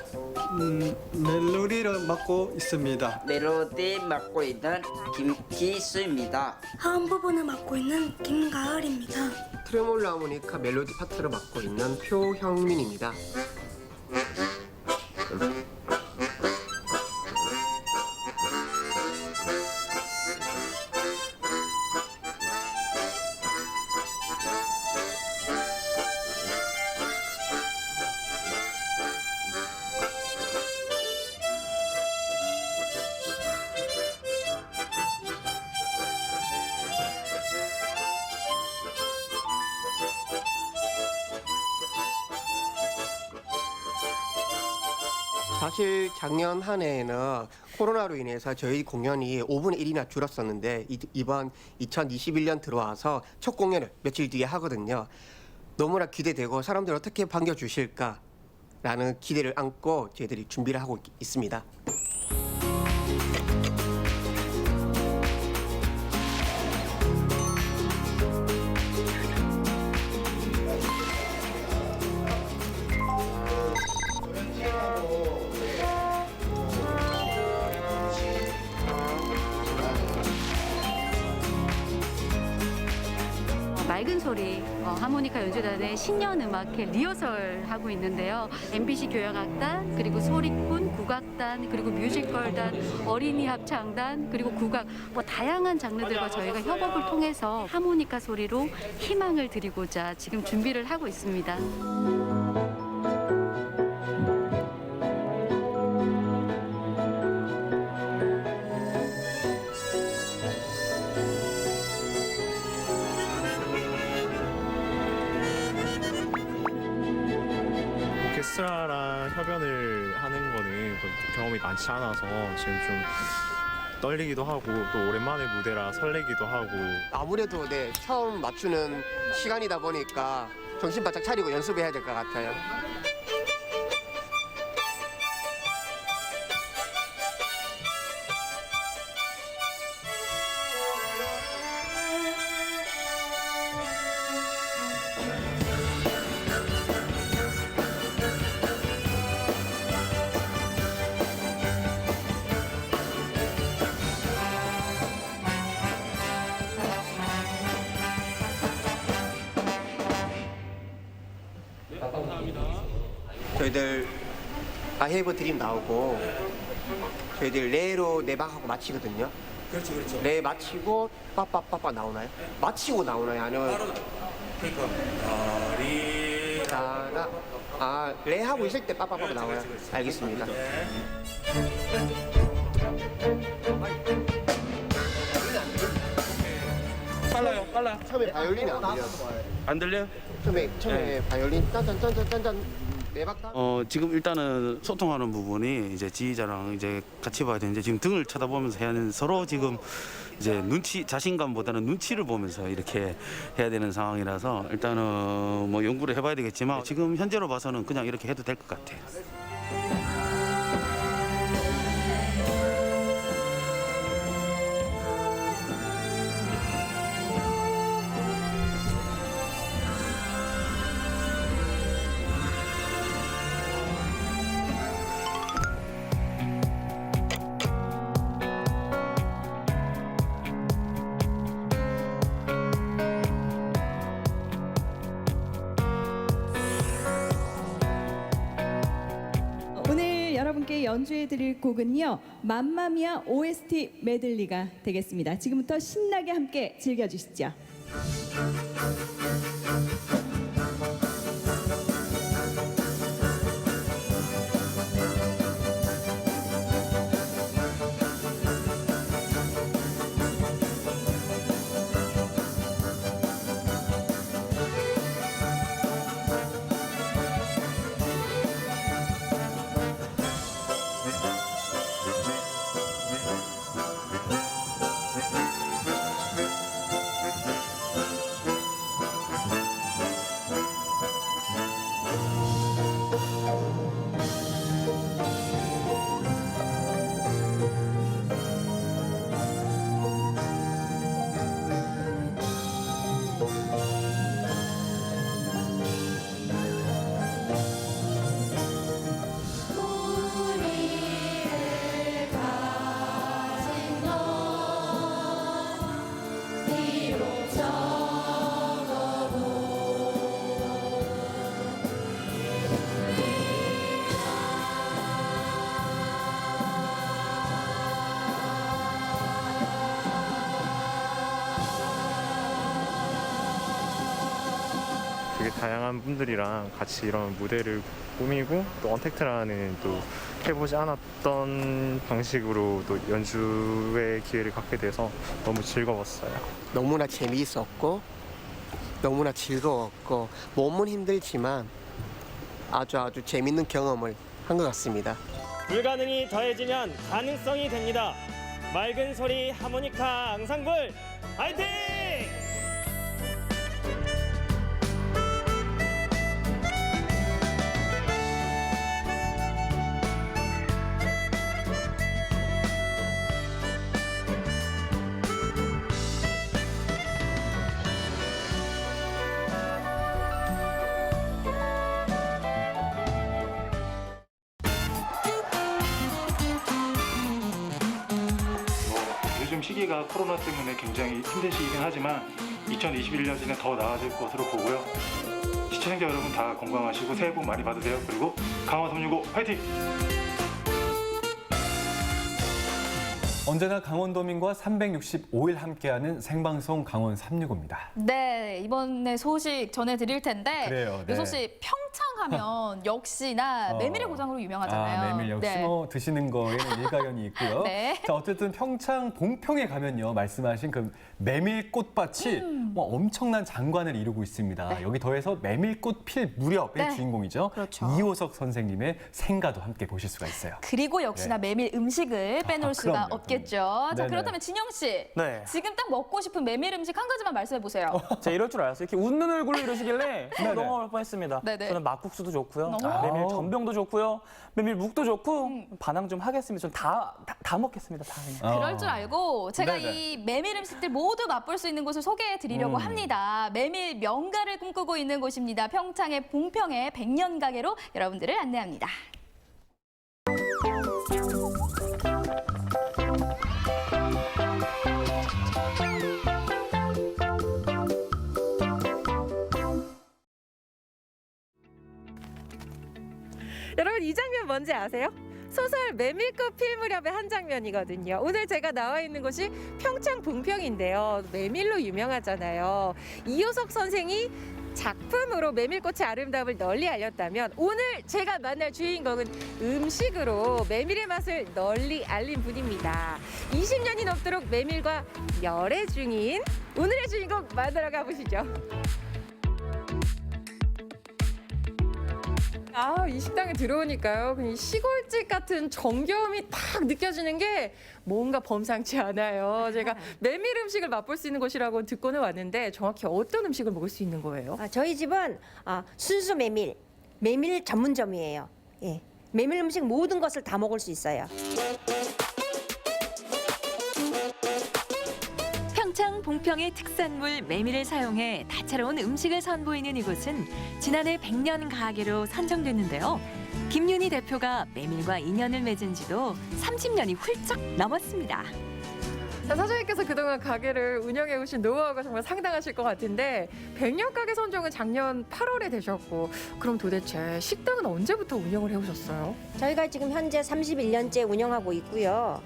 멜로디를 맡고 있습니다. 멜로디 맡고 있는 김기수입니다. 하음 부분을 맡고 있는 김가을입니다. 트레몰로 하모니카 멜로디 파트를 맡고 있는 표형민입니다. 사실 작년 한 해에는 코로나로 인해서 저희 공연이 5분의 1이나 줄었었는데 이번 2021년 들어와서 첫 공연을 며칠 뒤에 하거든요. 너무나 기대되고 사람들 어떻게 반겨주실까라는 기대를 안고 저희들이 준비를 하고 있습니다. 맑은 소리 하모니카 연주단의 신년음악회 리허설 하고 있는데요. MBC 교향악단, 그리고 소리꾼, 국악단, 그리고 뮤지컬단, 어린이 합창단, 그리고 국악, 다양한 장르들과 저희가 협업을 통해서 하모니카 소리로 희망을 드리고자 지금 준비를 하고 있습니다. 오케스트라랑 협연을 하는 거는 경험이 많지 않아서 지금 좀 떨리기도 하고 또 오랜만에 무대라 설레기도 하고 아무래도 처음 맞추는 시간이다 보니까 정신 바짝 차리고 연습해야 될 것 같아요. 저희들 아헤이브 드림 나오고 저희들 레로 네박하고 마치거든요. 그렇죠, 그렇죠. 레 마치고 빠빠빠빠 나오나요? 마치고 나오나요? 아니면 레 하고 있을 때 빠빠빠빠 나와요. 알겠습니다. 빨라요. 처음에 바이올린이 안 들려요. 안 들려요? 처음에 바이올린 짠짠짠짠짠 지금 일단은 소통하는 부분이 이제 지휘자랑 이제 같이 봐야 되는데 지금 등을 쳐다보면서 해야 하는 서로 지금 이제 자신감보다는 눈치를 보면서 이렇게 해야 되는 상황이라서 일단은 뭐 연구를 해봐야 되겠지만 지금 현재로 봐서는 그냥 이렇게 해도 될 것 같아요. 오늘 여러분께 연주해 드릴 곡은요. 맘마미아 OST 메들리가 되겠습니다. 지금부터 신나게 함께 즐겨 주시죠. 되게 다양한 분들이랑 같이 이런 무대를 꾸미고 또 언택트라는 또 해보지 않았던 방식으로 또 연주의 기회를 갖게 돼서 너무 즐거웠어요. 너무나 재미있었고 너무나 즐거웠고 몸은 힘들지만 아주 재밌는 경험을 한 것 같습니다. 불가능이 더해지면 가능성이 됩니다. 맑은 소리 하모니카 앙상블 화이팅! 요즘 시기가 코로나 때문에 굉장히 힘든 시기긴 하지만 2021년에는 더 나아질 것으로 보고요. 시청자 여러분 다 건강하시고 새해 복 많이 받으세요. 그리고 강원 365 화이팅! 언제나 강원도민과 365일 함께하는 생방송 강원 365입니다. 네, 이번에 소식 전해드릴 텐데 그래요, 네. 6시 평창하면 역시나 메밀의 고장으로 유명하잖아요. 메밀 역시 네. 뭐 드시는 거에는 일가견이 있고요. 네. 자, 어쨌든 평창 봉평에 가면요. 말씀하신 그 메밀꽃밭이 뭐 엄청난 장관을 이루고 있습니다. 네. 여기 더해서 메밀꽃 필 무렵의 네. 주인공이죠. 그렇죠. 이호석 선생님의 생가도 함께 보실 수가 있어요. 그리고 역시나 네. 메밀 음식을 빼놓을 수가 그럼요. 없겠죠. 자, 네네. 그렇다면 진영 씨. 네. 지금 딱 먹고 싶은 메밀 음식 한 가지만 말씀해 보세요. 제가 이럴 줄 알았어요. 이렇게 웃는 얼굴로 이러시길래 네네. 넘어갈 뻔했습니다. 네네. 저는 막국수도 좋고요, 아. 메밀 전병도 좋고요, 메밀 묵도 좋고 반항 좀 하겠습니다. 전 다 먹겠습니다. 다 그냥. 그럴 줄 알고 제가 네네. 이 메밀 음식들 모두 맛볼 수 있는 곳을 소개해 드리려고 합니다. 메밀 명가를 꿈꾸고 있는 곳입니다. 평창의 봉평의 백년 가게로 여러분들을 안내합니다. 여러분 이 장면 뭔지 아세요? 소설 메밀꽃 필 무렵의 한 장면이거든요. 오늘 제가 나와 있는 곳이 평창 봉평인데요. 메밀로 유명하잖아요. 이호석 선생이 작품으로 메밀꽃의 아름다움을 널리 알렸다면 오늘 제가 만날 주인공은 음식으로 메밀의 맛을 널리 알린 분입니다. 20년이 넘도록 메밀과 열애 중인 오늘의 주인공 만나러 가보시죠. 아, 이 식당에 들어오니까요. 그냥 시골집 같은 정겨움이 딱 느껴지는 게 뭔가 범상치 않아요. 제가 메밀 음식을 맛볼 수 있는 곳이라고 듣고는 왔는데 정확히 어떤 음식을 먹을 수 있는 거예요? 저희 집은 순수 메밀 전문점이에요. 예, 메밀 음식 모든 것을 다 먹을 수 있어요. 평창 봉평의 특산물 메밀을 사용해 다채로운 음식을 선보이는 이곳은 지난해 100년 가게로 선정됐는데요. 김윤희 대표가 메밀과 인연을 맺은 지도 30년이 훌쩍 넘었습니다. 사장님께서 그동안 가게를 운영해 오신 노하우가 정말 상당하실 것 같은데 100년 가게 선정은 작년 8월에 되셨고 그럼 도대체 식당은 언제부터 운영을 해오셨어요? 저희가 지금 현재 31년째 운영하고 있고요.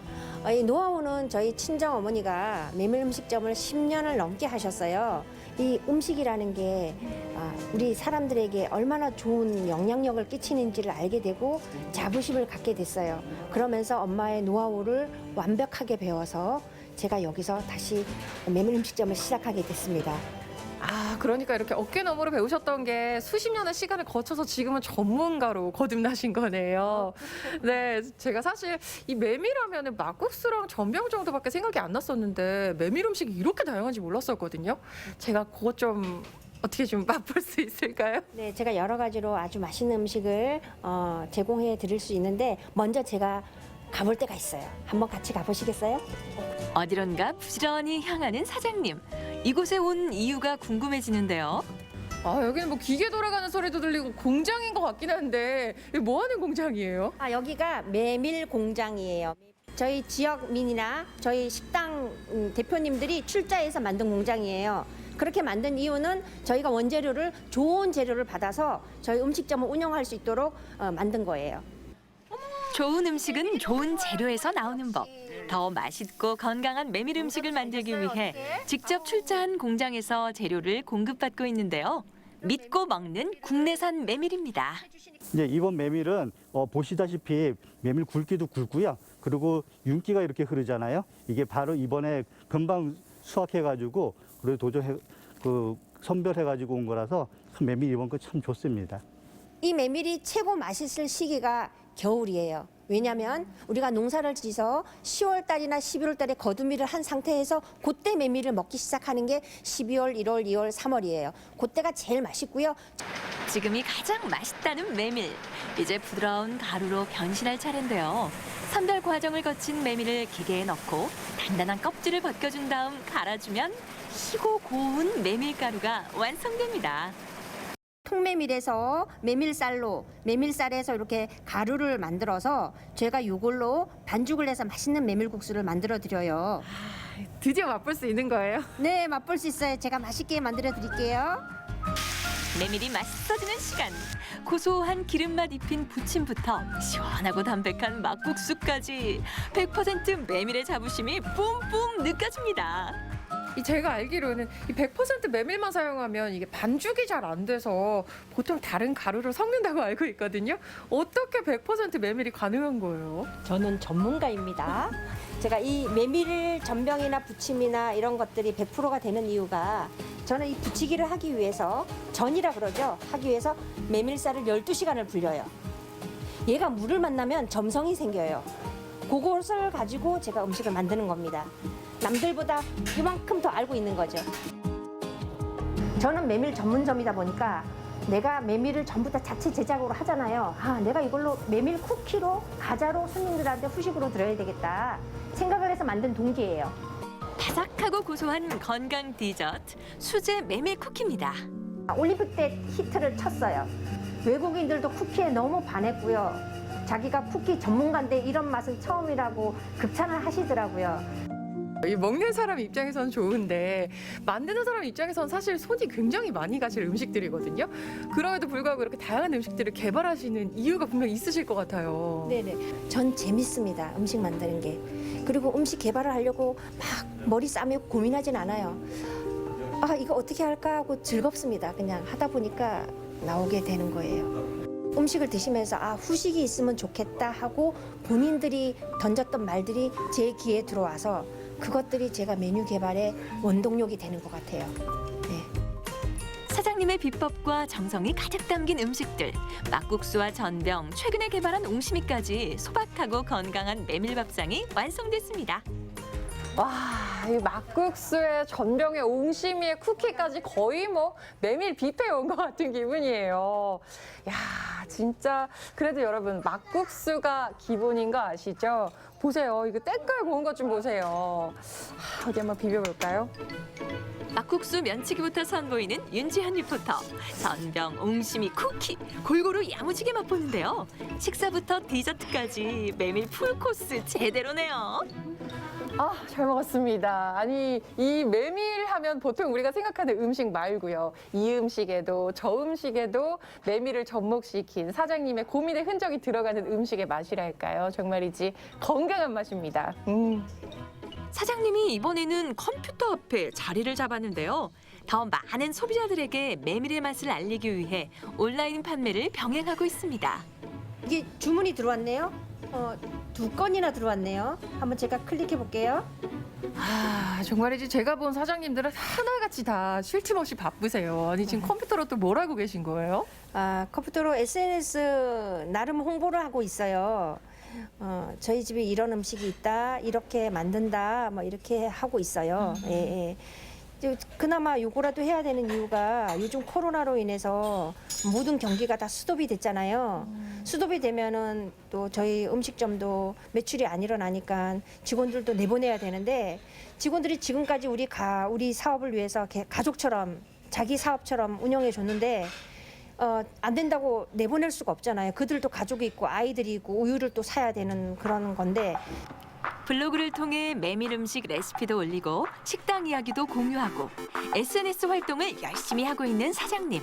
이 노하우는 저희 친정 어머니가 메밀 음식점을 10년을 넘게 하셨어요. 이 음식이라는 게 우리 사람들에게 얼마나 좋은 영향력을 끼치는지를 알게 되고 자부심을 갖게 됐어요. 그러면서 엄마의 노하우를 완벽하게 배워서 제가 여기서 다시 메밀 음식점을 시작하게 됐습니다. 아, 그러니까 이렇게 어깨너머로 배우셨던 게 수십 년의 시간을 거쳐서 지금은 전문가로 거듭나신 거네요. 네, 제가 사실 이 메밀하면은 막국수랑 전병 정도밖에 생각이 안 났었는데 메밀 음식이 이렇게 다양한지 몰랐었거든요. 제가 그것 좀 어떻게 좀 맛볼 수 있을까요? 네, 제가 여러 가지로 아주 맛있는 음식을 제공해 드릴 수 있는데 먼저 제가 가볼 데가 있어요. 한번 같이 가보시겠어요? 어디론가 부지런히 향하는 사장님. 이곳에 온 이유가 궁금해지는데요. 아, 여기는 뭐 기계 돌아가는 소리도 들리고 공장인 것 같긴 한데 이게 뭐 하는 공장이에요? 여기가 메밀 공장이에요. 저희 지역민이나 저희 식당 대표님들이 출자해서 만든 공장이에요. 그렇게 만든 이유는 저희가 원재료를 좋은 재료를 받아서 저희 음식점을 운영할 수 있도록 만든 거예요. 좋은 음식은 좋은 재료에서 나오는 법. 더 맛있고 건강한 메밀 음식을 만들기 위해 직접 출자한 공장에서 재료를 공급받고 있는데요. 믿고 먹는 국내산 메밀입니다. 이제 이번 메밀은 보시다시피 메밀 굵기도 굵고요. 그리고 윤기가 이렇게 흐르잖아요. 이게 바로 이번에 금방 수확해가지고 그리고 도저 선별해가지고 온 거라서 메밀 이번 거 참 좋습니다. 이 메밀이 최고 맛있을 시기가 겨울이에요. 왜냐하면 우리가 농사를 지어서 10월 달이나 11월 달에 거두미를 한 상태에서 그때 메밀을 먹기 시작하는 게 12월, 1월, 2월, 3월이에요. 그때가 제일 맛있고요. 지금이 가장 맛있다는 메밀. 이제 부드러운 가루로 변신할 차례인데요. 선별 과정을 거친 메밀을 기계에 넣고 단단한 껍질을 벗겨준 다음 갈아주면 희고 고운 메밀가루가 완성됩니다. 통메밀에서 메밀쌀에서 이렇게 가루를 만들어서 제가 이걸로 반죽을 해서 맛있는 메밀국수를 만들어 드려요. 드디어 맛볼 수 있는 거예요? 네, 맛볼 수 있어요. 제가 맛있게 만들어 드릴게요. 메밀이 맛있어지는 시간. 고소한 기름맛 입힌 부침부터 시원하고 담백한 막국수까지 100% 메밀의 자부심이 뿜뿜 느껴집니다. 제가 알기로는 이 100% 메밀만 사용하면 이게 반죽이 잘 안 돼서 보통 다른 가루를 섞는다고 알고 있거든요. 어떻게 100% 메밀이 가능한 거예요? 저는 전문가입니다. 제가 이 메밀 전병이나 부침이나 이런 것들이 100%가 되는 이유가 저는 이 부치기를 하기 위해서 전이라 그러죠. 하기 위해서 메밀쌀을 12시간을 불려요. 얘가 물을 만나면 점성이 생겨요. 그것을 가지고 제가 음식을 만드는 겁니다. 남들보다 이만큼 더 알고 있는 거죠. 저는 메밀 전문점이다 보니까 내가 메밀을 전부 다 자체 제작으로 하잖아요. 내가 이걸로 메밀 쿠키로 과자로 손님들한테 후식으로 드려야 되겠다 생각을 해서 만든 동기예요. 바삭하고 고소한 건강 디저트 수제 메밀 쿠키입니다. 올림픽 때 히트를 쳤어요. 외국인들도 쿠키에 너무 반했고요. 자기가 쿠키 전문가인데 이런 맛은 처음이라고 극찬을 하시더라고요. 이 먹는 사람 입장에서는 좋은데 만드는 사람 입장에서는 사실 손이 굉장히 많이 가실 음식들이거든요. 그럼에도 불구하고 이렇게 다양한 음식들을 개발하시는 이유가 분명히 있으실 것 같아요. 네네. 전 재밌습니다. 음식 만드는 게. 그리고 음식 개발을 하려고 막 머리 싸매고 고민하진 않아요. 이거 어떻게 할까 하고 즐겁습니다. 그냥 하다 보니까 나오게 되는 거예요. 음식을 드시면서 후식이 있으면 좋겠다 하고 본인들이 던졌던 말들이 제 귀에 들어와서 그것들이 제가 메뉴 개발의 원동력이 되는 것 같아요. 네. 사장님의 비법과 정성이 가득 담긴 음식들, 막국수와 전병, 최근에 개발한 옹심이까지 소박하고 건강한 메밀밥상이 완성됐습니다. 와, 이 막국수에 전병에 옹심이에 쿠키까지 거의 뭐 메밀 뷔페에 온 것 같은 기분이에요. 야, 진짜 그래도 여러분 막국수가 기본인 거 아시죠? 보세요. 이거 때깔 고운 것 좀 보세요. 어디 한번 비벼볼까요? 막국수 면치기부터 선보이는 윤지현 리포터. 전병, 옹심이, 쿠키 골고루 야무지게 맛보는데요. 식사부터 디저트까지 메밀 풀코스 제대로네요. 아, 잘 먹었습니다. 아니, 이 메밀 하면 보통 우리가 생각하는 음식 말고요. 이 음식에도 저 음식에도 메밀을 접목시킨 사장님의 고민의 흔적이 들어가는 음식의 맛이랄까요. 정말이지 건강한 맛입니다. 사장님이 이번에는 컴퓨터 앞에 자리를 잡았는데요. 더 많은 소비자들에게 메밀의 맛을 알리기 위해 온라인 판매를 병행하고 있습니다. 이게 주문이 들어왔네요. 2건이나 들어왔네요. 한번 제가 클릭해 볼게요. 아, 정말이지 제가 본 사장님들은 하나같이 다 쉴 틈 없이 바쁘세요. 아니, 지금 컴퓨터로 또 뭘 하고 계신 거예요? 컴퓨터로 SNS 나름 홍보를 하고 있어요. 저희 집에 이런 음식이 있다, 이렇게 만든다, 뭐 이렇게 하고 있어요. 예. 그나마 요거라도 해야 되는 이유가 요즘 코로나로 인해서 모든 경기가 다 스톱이 됐잖아요. 스톱이 되면은 또 저희 음식점도 매출이 안 일어나니까 직원들도 내보내야 되는데 직원들이 지금까지 우리 사업을 위해서 가족처럼 자기 사업처럼 운영해 줬는데 안 된다고 내보낼 수가 없잖아요. 그들도 가족이 있고 아이들이 있고 우유를 또 사야 되는 그런 건데. 블로그를 통해 메밀 음식 레시피도 올리고 식당 이야기도 공유하고 SNS 활동을 열심히 하고 있는 사장님.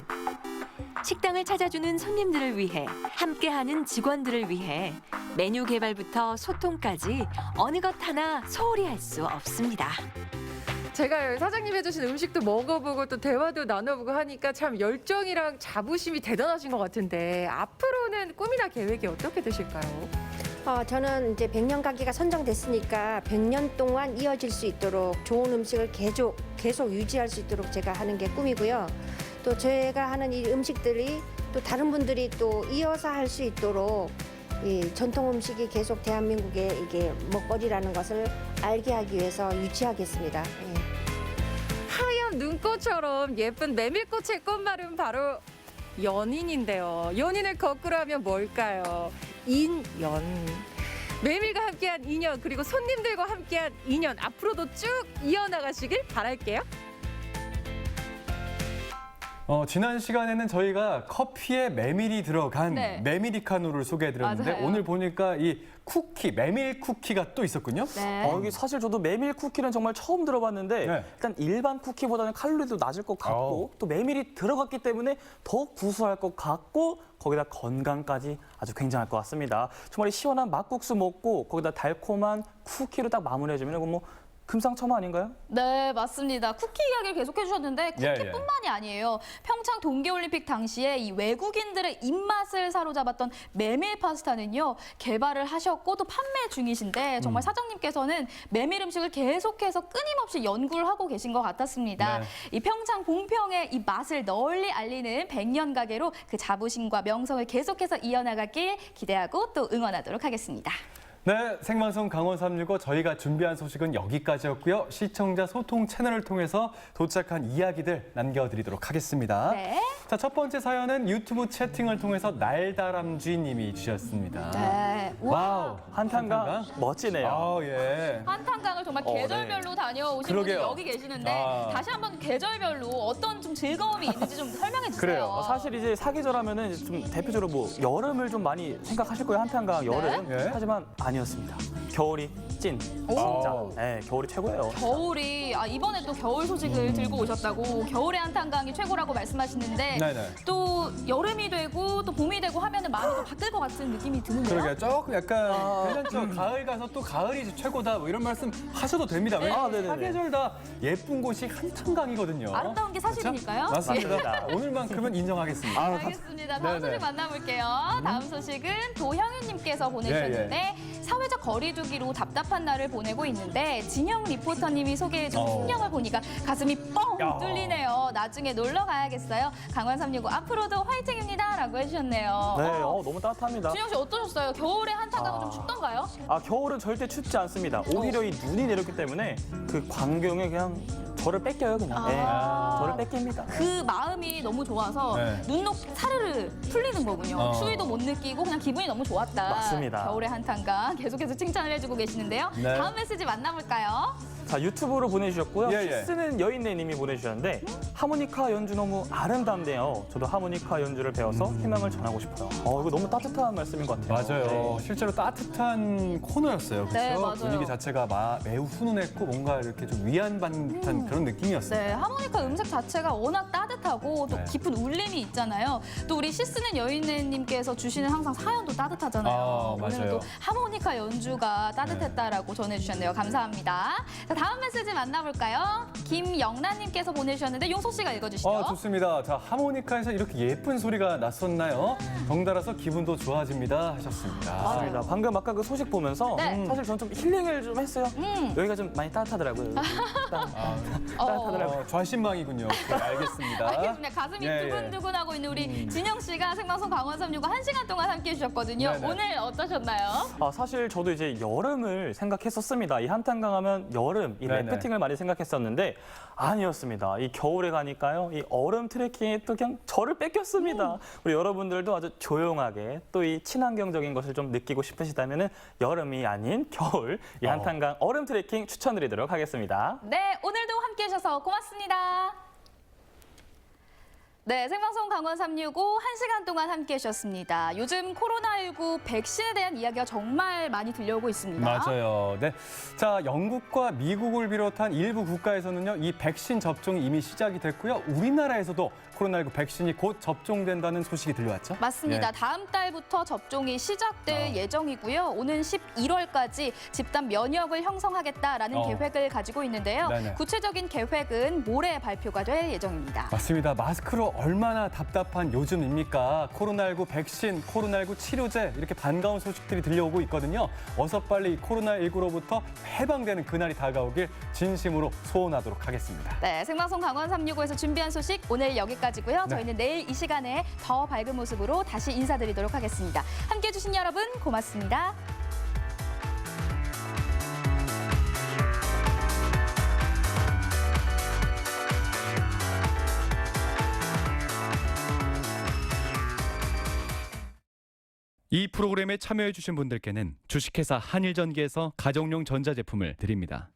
식당을 찾아주는 손님들을 위해, 함께하는 직원들을 위해 메뉴 개발부터 소통까지 어느 것 하나 소홀히 할 수 없습니다. 제가 사장님 해주신 음식도 먹어보고 또 대화도 나눠보고 하니까 참 열정이랑 자부심이 대단하신 것 같은데 앞으로는 꿈이나 계획이 어떻게 되실까요? 저는 이제 100년 가게가 선정됐으니까 100년 동안 이어질 수 있도록 좋은 음식을 계속 유지할 수 있도록 제가 하는 게 꿈이고요. 또 제가 하는 이 음식들이 또 다른 분들이 또 이어서 할 수 있도록 이 전통 음식이 계속 대한민국의 이게 먹거리라는 것을 알게 하기 위해서 유지하겠습니다. 예. 하얀 눈꽃처럼 예쁜 메밀꽃의 꽃말은 바로 연인인데요. 연인을 거꾸로 하면 뭘까요? 인연. 메밀과 함께한 인연, 그리고 손님들과 함께한 인연 앞으로도 쭉 이어나가시길 바랄게요. 지난 시간에는 저희가 커피에 메밀이 들어간 메밀리카노를 소개해드렸는데 맞아요. 오늘 보니까 이 쿠키, 메밀 쿠키가 또 있었군요. 이게 사실 저도 메밀 쿠키는 정말 처음 들어봤는데 일단 일반 쿠키보다는 칼로리도 낮을 것 같고 또 메밀이 들어갔기 때문에 더 구수할 것 같고 거기다 건강까지 아주 굉장할 것 같습니다. 정말 시원한 막국수 먹고 거기다 달콤한 쿠키로 딱 마무리해주면 이거 뭐 금상첨화 아닌가요? 네, 맞습니다. 쿠키 이야기를 계속해 주셨는데 쿠키뿐만이 아니에요. 평창 동계올림픽 당시에 이 외국인들의 입맛을 사로잡았던 메밀 파스타는요. 개발을 하셨고 또 판매 중이신데 정말 사장님께서는 메밀 음식을 계속해서 끊임없이 연구를 하고 계신 것 같았습니다. 이 평창 봉평의 이 맛을 널리 알리는 100년 가게로 그 자부심과 명성을 계속해서 이어나가길 기대하고 또 응원하도록 하겠습니다. 네, 생방송 강원 365 저희가 준비한 소식은 여기까지였고요. 시청자 소통 채널을 통해서 도착한 이야기들 남겨드리도록 하겠습니다. 자, 첫 번째 사연은 유튜브 채팅을 통해서 날다람쥐님이 주셨습니다. 와우, 한탄강 멋지네요. 한탄강을 정말 계절별로 다녀오신 분이 여기 계시는데 다시 한번 계절별로 어떤 좀 즐거움이 있는지 좀 설명해 주세요. 그래요. 사실 이제 사계절 하면은 이제 좀 대표적으로 뭐 여름을 좀 많이 생각하실 거예요. 한탄강 여름. 하지만 아니었습니다. 겨울이 찐. 진짜. 네, 겨울이 최고예요. 겨울이 이번에 또 겨울 소식을 들고 오셨다고 겨울의 한탄강이 최고라고 말씀하시는데 또 여름이 되고 또 봄이 되고 하면은 마음이 또 바뀔 것 같은 느낌이 드는데요. 그러게요. 조금 약간 괜찮죠. 가을 가서 또 가을이 최고다 뭐 이런 말씀 하셔도 됩니다. 왜냐면 사계절 다 예쁜 곳이 한탄강이거든요. 아름다운 게 사실이니까요. 맞습니다. 오늘만큼은 인정하겠습니다. 알겠습니다. 다음 소식 만나볼게요. 다음 소식은 도형윤님께서 보내주셨는데 사회적 거리두기로 답답한 날을 보내고 있는데 진영 리포터님이 소개해준 풍경을 보니까 가슴이 뻥 뚫리네요. 나중에 놀러 가야겠어요. 강원 365 앞으로도 화이팅입니다. 라고 해주셨네요. 네, 너무 따뜻합니다. 진영 씨 어떠셨어요? 겨울에 한탄강은 좀 춥던가요? 겨울은 절대 춥지 않습니다. 오히려 이 눈이 내렸기 때문에 그 광경에 그냥 저를 뺏겨요, 그냥. 네, 저를 뺏깁니다. 그 마음이 너무 좋아서 눈녹 사르르 풀리는 거군요. 추위도 못 느끼고 그냥 기분이 너무 좋았다. 맞습니다. 겨울의 한탄강 계속해서 칭찬을 해주고 계시는데요. 네. 다음 메시지 만나볼까요? 자, 유튜브로 보내주셨고요. 예, 예. 키스는 여인네님이 보내주셨는데 하모니카 연주 너무 아름답네요. 저도 하모니카 연주를 배워서 희망을 전하고 싶어요. 이거 너무 따뜻한 말씀인 것 같아요. 맞아요. 네. 실제로 따뜻한 코너였어요. 그렇죠? 네, 맞아요. 분위기 자체가 매우 훈훈했고 뭔가 이렇게 좀 위안받는 듯한 그런 느낌이었어요. 네, 하모니카 음색 자체가 워낙 따뜻하고 또 네. 깊은 울림이 있잖아요. 또 우리 시스는 여인네님께서 주시는 항상 사연도 따뜻하잖아요. 오늘은 맞아요. 또 하모니카 연주가 따뜻했다라고 전해주셨네요. 감사합니다. 자, 다음 메시지 만나볼까요? 김영란님께서 보내주셨는데 용소 씨가 읽어주시죠. 좋습니다. 자, 하모니카에서 이렇게 예쁜 소리가 났었나요? 덩달아서 기분도 좋아집니다 하셨습니다. 맞습니다. 방금 아까 그 소식 보면서 네. 사실 저는 좀 힐링을 좀 했어요. 여기가 좀 많이 따뜻하더라고요. 따뜻하더라고요. 좌신망이군요. 네, 알겠습니다. 알겠습니다. 가슴이 예, 예. 두근두근하고 있는 우리 진영 씨가 생방송 강원 365 1시간 동안 함께해 주셨거든요. 네네. 오늘 어떠셨나요? 사실 저도 이제 여름을 생각했었습니다. 이 한탄강 하면 여름, 이 네네. 래프팅을 많이 생각했었는데 아니었습니다. 이 겨울에 가니까요. 이 얼음 트레킹에 또 그냥 저를 뺏겼습니다. 우리 여러분들도 아주 조용하게 또 이 친환경적인 것을 좀 느끼고 싶으시다면 여름이 아닌 겨울 이 한탄강 얼음 트레킹 추천드리도록 하겠습니다. 네, 오늘도 함께해 주셔서 고맙습니다. 네, 생방송 강원 365 1시간 동안 함께해 주셨습니다. 요즘 코로나19 백신에 대한 이야기가 정말 많이 들려오고 있습니다. 맞아요. 네. 자, 영국과 미국을 비롯한 일부 국가에서는요, 이 백신 접종이 이미 시작이 됐고요. 우리나라에서도 코로나19 백신이 곧 접종된다는 소식이 들려왔죠? 맞습니다. 예. 다음 달부터 접종이 시작될 예정이고요. 오는 11월까지 집단 면역을 형성하겠다라는 계획을 가지고 있는데요. 네네. 구체적인 계획은 모레 발표가 될 예정입니다. 맞습니다. 마스크로 얼마나 답답한 요즘입니까? 코로나19 백신, 코로나19 치료제 이렇게 반가운 소식들이 들려오고 있거든요. 어서 빨리 코로나19로부터 해방되는 그날이 다가오길 진심으로 소원하도록 하겠습니다. 네, 생방송 강원 365에서 준비한 소식 오늘 여기까지고요. 네. 저희는 내일 이 시간에 더 밝은 모습으로 다시 인사드리도록 하겠습니다. 함께해 주신 여러분 고맙습니다. 이 프로그램에 참여해주신 분들께는 주식회사 한일전기에서 가정용 전자제품을 드립니다.